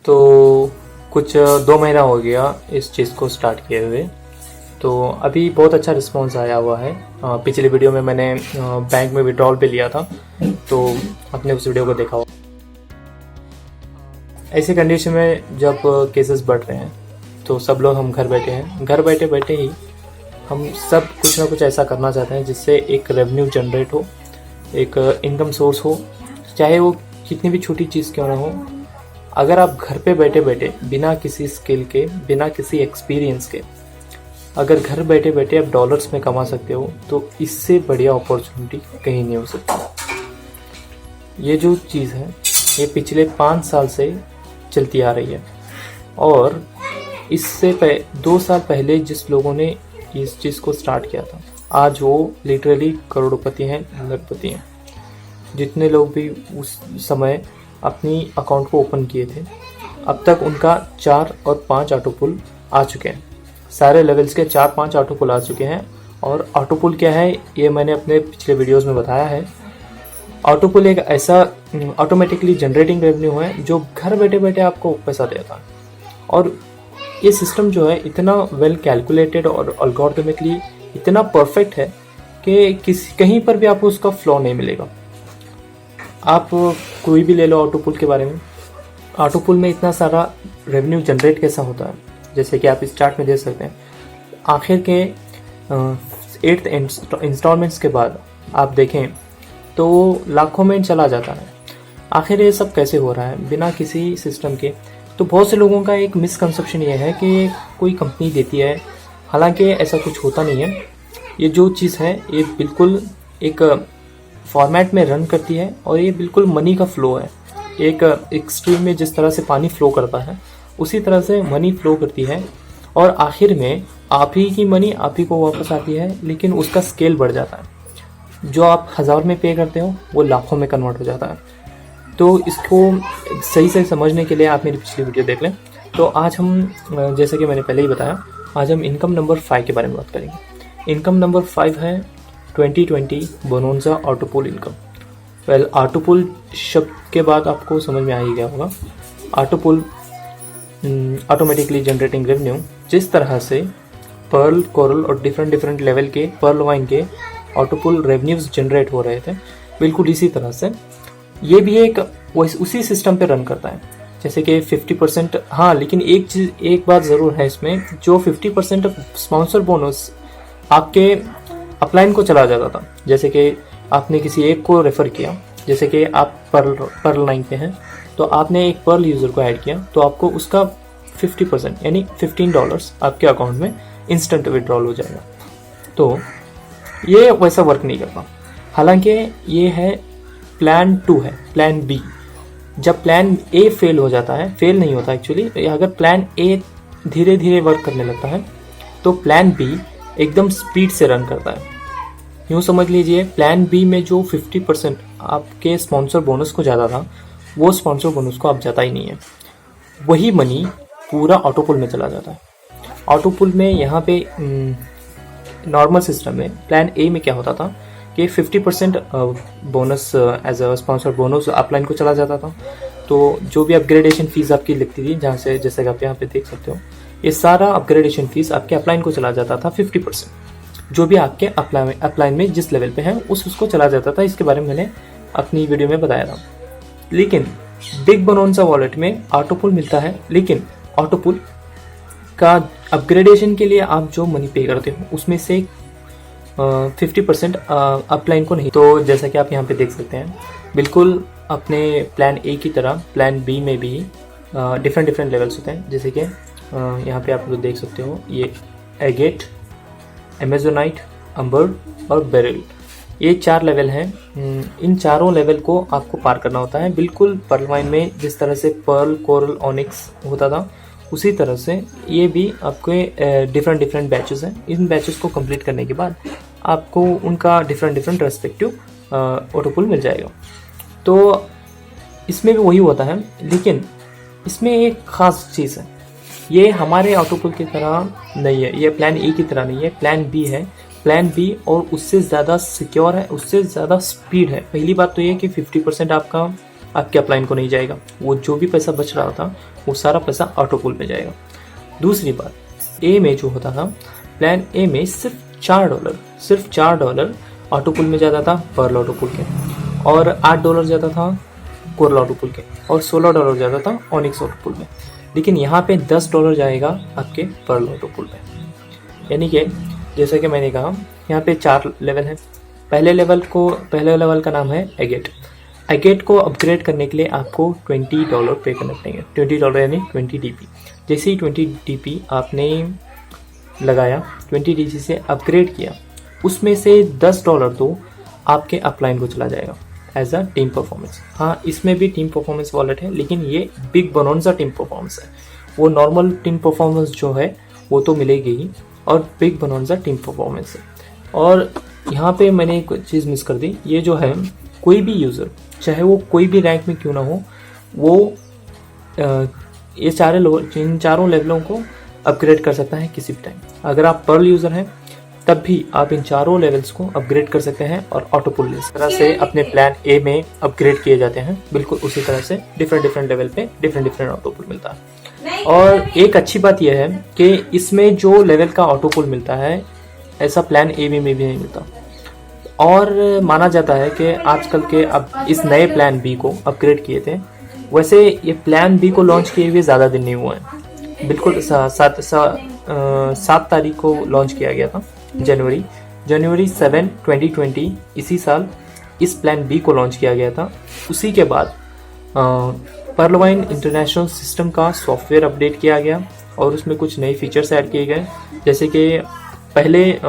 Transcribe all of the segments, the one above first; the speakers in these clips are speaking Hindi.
तो कुछ 2 महीना हो गया इस चीज़ को स्टार्ट किए हुए। तो अभी बहुत अच्छा रिस्पॉन्स आया हुआ है। पिछली वीडियो में मैंने बैंक में विड्रॉल पे लिया था, तो आपने उस वीडियो को देखा हो। ऐसे कंडीशन में जब केसेस बढ़ रहे हैं तो सब लोग हम घर बैठे हैं, घर बैठे बैठे ही हम सब कुछ ना कुछ ऐसा करना चाहते हैं जिससे एक रेवेन्यू जनरेट हो, एक इनकम सोर्स हो, चाहे वो कितनी भी छोटी चीज़ क्यों ना हो। अगर आप घर पे बैठे बैठे बिना किसी स्किल के, बिना किसी एक्सपीरियंस के, अगर घर बैठे बैठे आप डॉलर्स में कमा सकते हो तो इससे बढ़िया अपॉर्चुनिटी कहीं नहीं हो सकती। ये जो चीज़ है ये पिछले 5 साल से चलती आ रही है, और इससे 2 साल पहले जिस लोगों ने इस चीज़ को स्टार्ट किया था आज वो लिटरली करोड़पति हैं, लखपति हैं। जितने लोग भी उस समय अपनी अकाउंट को ओपन किए थे अब तक उनका 4 और 5 ऑटो पुल आ चुके हैं। सारे लेवल्स के 4-5 ऑटो पुल आ चुके हैं। और ऑटो पुल क्या है ये मैंने अपने पिछले वीडियोस में बताया है। ऑटो पुल एक ऐसा ऑटोमेटिकली जनरेटिंग रेवेन्यू है जो घर बैठे बैठे आपको पैसा देता है। और ये सिस्टम जो है इतना वेल कैलकुलेटेड और अल्गोरिथमिकली इतना परफेक्ट है कि कहीं पर भी आपको उसका फ्लॉ नहीं मिलेगा। आप कोई भी ले लो ऑटो पुल के बारे में। ऑटो पुल में इतना सारा रेवेन्यू जनरेट कैसा होता है, जैसे कि आप इस चार्ट में देख सकते हैं। आखिर के 8th इंस्टॉलमेंट्स के बाद आप देखें तो लाखों में चला जाता है। आखिर ये सब कैसे हो रहा है बिना किसी सिस्टम के? तो बहुत से लोगों का एक मिसकंसेप्शन ये है कि कोई कंपनी देती है, हालांकि ऐसा कुछ होता नहीं है। ये जो चीज़ है ये बिल्कुल एक फॉर्मेट में रन करती है और ये बिल्कुल मनी का फ्लो है। एक स्ट्रीम में जिस तरह से पानी फ्लो करता है उसी तरह से मनी फ्लो करती है, और आखिर में आप ही की मनी आप ही को वापस आती है, लेकिन उसका स्केल बढ़ जाता है। जो आप 1000 में पे करते हो वो लाखों में कन्वर्ट हो जाता है। तो इसको सही से समझने के लिए आप मेरी पिछली वीडियो देख लें। तो आज हम, जैसे कि मैंने पहले ही बताया, आज हम इनकम नंबर 5 के बारे में बात करेंगे। इनकम नंबर 5 है 2020 बोनोंजा ऑटो पुल इनकम। वेल, ऑटो पुल शब्द के बाद आपको समझ में आ ही गया होगा। ऑटो पुल ऑटोमेटिकली जनरेटिंग रेवेन्यू, जिस तरह से पर्ल, कोरल और डिफरेंट लेवल के पर्ल वाइन के ऑटो पुल रेवेन्यूज जनरेट हो रहे थे, बिल्कुल इसी तरह से ये भी एक उसी सिस्टम पे रन करता है। जैसे कि 50%, हाँ, लेकिन एक बात ज़रूर है इसमें, जो 50% स्पॉन्सर बोनस आपके अपलाइन को चला जाता था। जैसे कि आपने किसी एक को रेफ़र किया, जैसे कि आप पर्ल लाइन पे हैं तो आपने एक पर्ल यूज़र को ऐड किया, तो आपको उसका 50% यानी $15 आपके अकाउंट में इंस्टेंट विड्रॉल हो जाएगा। तो ये वैसा वर्क नहीं करता। हालांकि ये है प्लान 2 है, प्लान बी। जब प्लान ए फेल हो जाता है, फेल नहीं होता एक्चुअली, अगर प्लान ए धीरे धीरे वर्क करने लगता है तो प्लान बी एकदम स्पीड से रन करता है। यूँ समझ लीजिए, प्लान बी में जो 50% आपके स्पॉन्सर बोनस को जाता था वो स्पॉन्सर बोनस को अब जाता ही नहीं है। वही मनी पूरा ऑटो पुल में चला जाता है। ऑटो पुल में यहाँ पे नॉर्मल सिस्टम में प्लान ए में क्या होता था कि 50% bonus as a sponsor bonus upline को चला जाता था। तो जो भी अपग्रेडेशन फीस आपकी लगती थी, जहाँ से जैसे कि आप यहाँ पे देख सकते हो, ये सारा अपग्रेडेशन फीस आपके अपलाइन को चला जाता था। 50% जो भी आपके अपलाइन में जिस लेवल पे है उसको चला जाता था। इसके बारे में मैंने अपनी वीडियो में बताया था। लेकिन बिग बोनोंजा वॉलेट में ऑटो पुल मिलता है, लेकिन ऑटो पुल का अपग्रेडेशन के लिए आप जो मनी पे करते हो उसमें से 50% अपलाइन को नहीं। तो जैसा कि आप यहाँ पे देख सकते हैं, बिल्कुल अपने प्लान ए की तरह प्लान बी में भी डिफरेंट लेवल्स होते हैं। जैसे कि यहाँ पे आप लोग देख सकते हो, ये एगेट, अमेजोनाइट, अम्बर और बेरिल, ये 4 लेवल हैं। इन चारों लेवल को आपको पार करना होता है। बिल्कुल पर्ल वाइन में जिस तरह से पर्ल, कोरल, ऑनिक्स होता था उसी तरह से ये भी आपके डिफरेंट बैचेस हैं। इन बैचेस को कंप्लीट करने के बाद आपको उनका डिफरेंट रेस्पेक्टिव ऑटो पुल मिल जाएगा। तो इसमें भी वही होता है, लेकिन इसमें एक ख़ास चीज़ है, ये हमारे ऑटो पुल की तरह नहीं है, ये प्लान ए की तरह नहीं है, प्लान बी है। प्लान बी और उससे ज़्यादा सिक्योर है, उससे ज़्यादा स्पीड है। पहली बात तो ये कि 50% आपके अपलाइन को नहीं जाएगा। वो जो भी पैसा बच रहा था वो सारा पैसा ऑटो पूल में जाएगा। दूसरी बात, ए में जो होता था, प्लान ए में सिर्फ $4 ऑटो पूल में जाता था पर्ल ऑटो पूल के, और $8 जाता था कोरल ऑटो पूल के, और $16 जाता था ऑनिक्स ऑटो पूल में। लेकिन यहाँ पे $10 जाएगा आपके पर्ल ऑटो पूल में। यानी कि जैसे कि मैंने कहा, यहाँ पे 4 लेवल हैं। पहले लेवल का नाम है एगेट। एगेट को अपग्रेड करने के लिए आपको $20 पे करने पड़ेंगे। $20 यानी 20 DP। जैसे ही 20 DP आपने लगाया, 20 DP से अपग्रेड किया, उसमें से $10 तो आपके अपलाइन को चला जाएगा एज अ टीम परफॉर्मेंस। हाँ, इसमें भी टीम परफॉर्मेंस वॉलेट है, लेकिन ये बिग बोनोंजा टीम परफॉर्मेंस है। वो नॉर्मल टीम परफॉर्मेंस जो है वो तो मिलेगी ही, और बिग बोनोंजा टीम परफॉर्मेंस है। और यहाँ पे मैंने एक चीज़ मिस कर दी, ये जो है कोई भी यूज़र, चाहे वो कोई भी रैंक में क्यों ना हो, वो ये इन चारों लेवलों को अपग्रेड कर सकता है किसी भी टाइम। अगर आप पर्ल यूज़र हैं तब भी आप इन चारों लेवल्स को अपग्रेड कर सकते हैं और ऑटो पुल ले सकते हैं। तरह से अपने प्लान ए में अपग्रेड किए जाते हैं, बिल्कुल उसी तरह से डिफरेंट लेवल पे डिफरेंट ऑटो पुल मिलता है। और एक अच्छी बात यह है कि इसमें जो लेवल का ऑटो पुल मिलता है, ऐसा प्लान ए में भी नहीं मिलता। और माना जाता है कि आजकल के अब इस नए प्लान बी को अपग्रेड किए थे। वैसे ये प्लान बी को लॉन्च किए हुए ज़्यादा दिन नहीं हुए हैं, बिल्कुल 7 तारीख को लॉन्च किया गया था, जनवरी 7, 2020 इसी साल इस प्लान बी को लॉन्च किया गया था। उसी के बाद पर्लवाइन इंटरनेशनल सिस्टम का सॉफ्टवेयर अपडेट किया गया और उसमें कुछ नए फीचर्स ऐड किए गए, जैसे कि पहले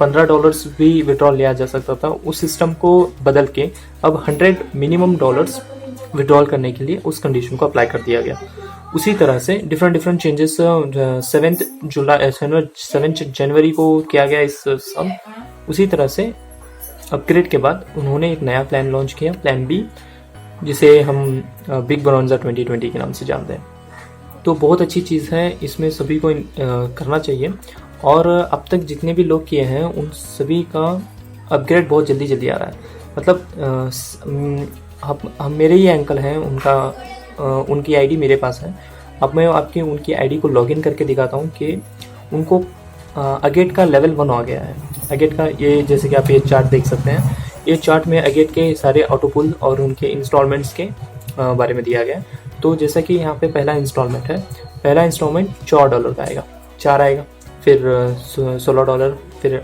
$15 भी विड्रॉल लिया जा सकता था, उस सिस्टम को बदल के अब $100 मिनिमम विड्रॉल करने के लिए उस कंडीशन को अप्लाई कर दिया गया। उसी तरह से डिफरेंट चेंजेस 7 जनवरी को किया गया इस सब। उसी तरह से अपग्रेड के बाद उन्होंने एक नया प्लान लॉन्च किया, प्लान बी, जिसे हम बिग बोनोंजा 2020 के नाम से जानते हैं। तो बहुत अच्छी चीज़ है, इसमें सभी को करना चाहिए। और अब तक जितने भी लोग किए हैं उन सभी का अपग्रेड बहुत जल्दी आ रहा है। मतलब हम मेरे ही अंकल हैं, उनकी आईडी मेरे पास है। अब मैं उनकी आईडी को लॉगिन करके दिखाता हूँ कि उनको अगेट का लेवल 1 आ गया है। अगेट का ये, जैसे कि आप ये चार्ट देख सकते हैं, ये चार्ट में अगेट के सारे ऑटो पुल और उनके इंस्टॉलमेंट्स के बारे में दिया गया है। तो जैसा कि यहाँ पे पहला इंस्टॉलमेंट $4 का आएगा, 4 आएगा, फिर $16, फिर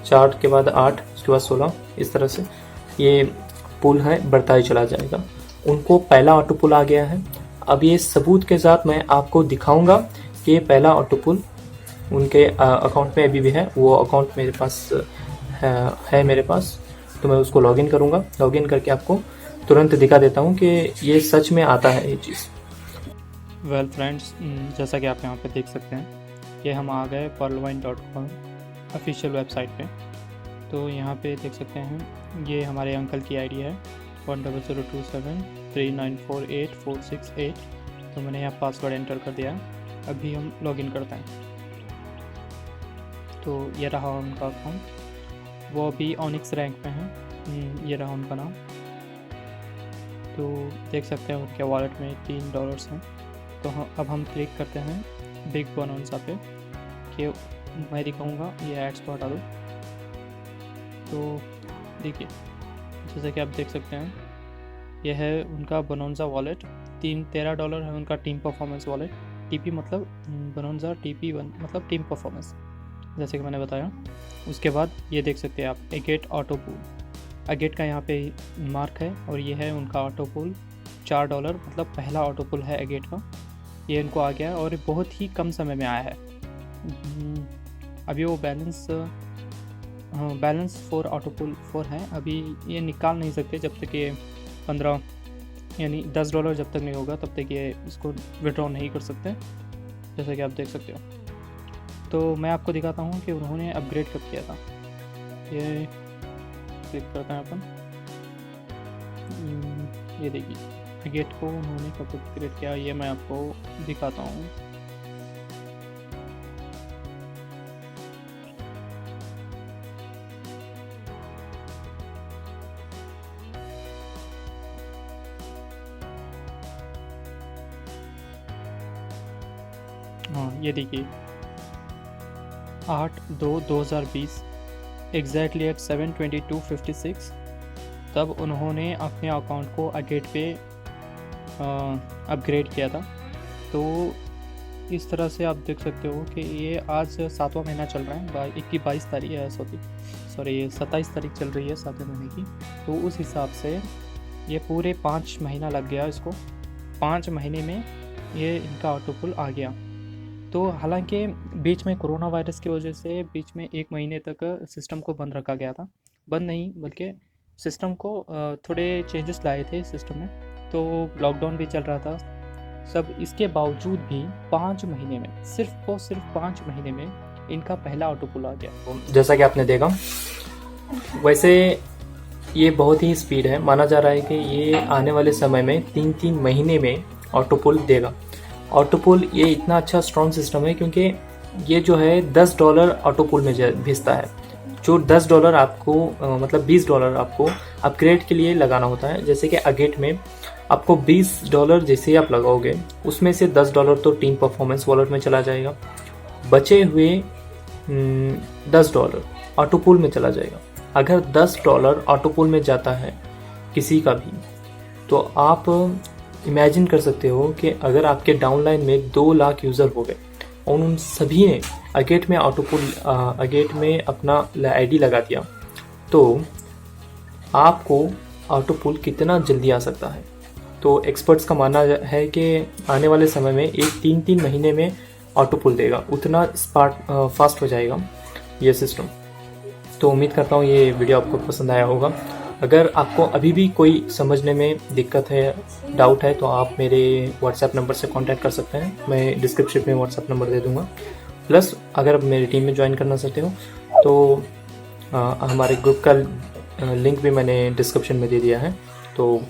4 के बाद 8, उसके बाद 16, इस तरह से ये पुल है बढ़ता ही चला जाएगा। उनको पहला ऑटो पुल आ गया है। अब ये सबूत के साथ मैं आपको दिखाऊंगा कि ये पहला ऑटो पुल उनके अकाउंट में अभी भी है। वो अकाउंट मेरे पास है मेरे पास, तो मैं उसको लॉगिन करूंगा। लॉगिन करके आपको तुरंत दिखा देता हूँ कि ये सच में आता है ये चीज़। वेल फ्रेंड्स, जैसा कि आप यहाँ पे देख सकते हैं, ये हम आ गए pearlwine.com ऑफिशियल वेबसाइट पे। तो यहाँ पे देख सकते हैं, ये हमारे अंकल की आईडी है 100273948468। तो मैंने यहाँ पासवर्ड एंटर कर दिया। अभी हम लॉगिन करते हैं। तो ये रहा उनका अकाउंट, वो अभी ऑनिक्स रैंक में है। ये रहा उनका नाम। तो देख सकते हैं उनके वॉलेट में $3 हैं। तो अब हम क्लिक करते हैं बिग बोनोंजा पे कि मैं दिखाऊंगा ये एड्स को हटा दो। तो देखिए, जैसे कि आप देख सकते हैं, यह है उनका बोनोंजा वॉलेट। $13 है उनका टीम परफॉर्मेंस वॉलेट। टीपी मतलब बोनोंजा TP1 मतलब टीम परफॉर्मेंस, जैसे कि मैंने बताया। उसके बाद ये देख सकते हैं आप एगेट ऑटो पूल, एगेट का यहाँ पे मार्क है, और ये है उनका ऑटो पूल $4, मतलब पहला ऑटो पुल है एगेट का। ये इनको आ गया और बहुत ही कम समय में आया है। अभी वो बैलेंस 4 ऑटो पुल 4 है। अभी ये निकाल नहीं सकते जब तक ये 15 यानी $10 जब तक नहीं होगा तब तक ये इसको विड्रॉ नहीं कर सकते, जैसे कि आप देख सकते हो। तो मैं आपको दिखाता हूँ कि उन्होंने अपग्रेड कब किया था। ये क्लिक करते हैं अपन, ये देखिए गेट को उन्होंने कब अपग्रेड किया, ये मैं आपको दिखाता हूँ। हाँ ये देखिए 8/2/2020 एग्जैक्टली एट 7:22:56 तब उन्होंने अपने अकाउंट को अगेट पे अपग्रेड किया था। तो इस तरह से आप देख सकते हो कि ये आज 7वां महीना चल रहा है, 22 तारीख ये 27 तारीख चल रही है 7वें महीने की। तो उस हिसाब से ये पूरे 5 महीना लग गया इसको, 5 महीने में ये इनका ऑटो पुल आ गया। तो हालांकि बीच में कोरोना वायरस की वजह से बीच में 1 महीने तक सिस्टम को बंद रखा गया था, बंद नहीं बल्कि सिस्टम को थोड़े चेंजेस लाए थे सिस्टम में, तो लॉकडाउन भी चल रहा था सब। इसके बावजूद भी 5 महीने में, सिर्फ 5 महीने में इनका पहला ऑटो पुल आ गया। जैसा कि आपने देखा, वैसे ये बहुत ही स्पीड है। माना जा रहा है कि ये आने वाले समय में 3 महीने में ऑटो पुल देगा। ऑटो पुल ये इतना अच्छा स्ट्रॉन्ग सिस्टम है क्योंकि ये जो है $10 ऑटो पुल में भेजता है। जो $10 आपको मतलब $20 आपको अपग्रेड के लिए लगाना होता है। जैसे कि अगेट में आपको $20 जैसे ही आप लगाओगे, उसमें से $10 तो टीम परफॉर्मेंस वॉलेट में चला जाएगा, बचे हुए $10 ऑटो पुल में चला जाएगा। अगर $10 ऑटो पुल में जाता है किसी का भी, तो आप इमेजिन कर सकते हो कि अगर आपके डाउनलाइन में 2 लाख यूज़र हो गए और उन सभी ने अगेट में अगेट में अपना आईडी लगा दिया, तो आपको ऑटो पुल कितना जल्दी आ सकता है। तो एक्सपर्ट्स का मानना है कि आने वाले समय में 3 महीने में ऑटो पुल देगा, उतना फास्ट हो जाएगा ये सिस्टम। तो उम्मीद करता हूँ ये वीडियो आपको पसंद आया होगा। अगर आपको अभी भी कोई समझने में दिक्कत है, डाउट है, तो आप मेरे व्हाट्सएप नंबर से कांटेक्ट कर सकते हैं। मैं डिस्क्रिप्शन में व्हाट्सएप नंबर दे दूँगा। प्लस अगर आप मेरी टीम में ज्वाइन करना चाहते हो तो हमारे ग्रुप का लिंक भी मैंने डिस्क्रिप्शन में दे दिया है। तो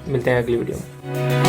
मिलते हैं अगली वीडियो में।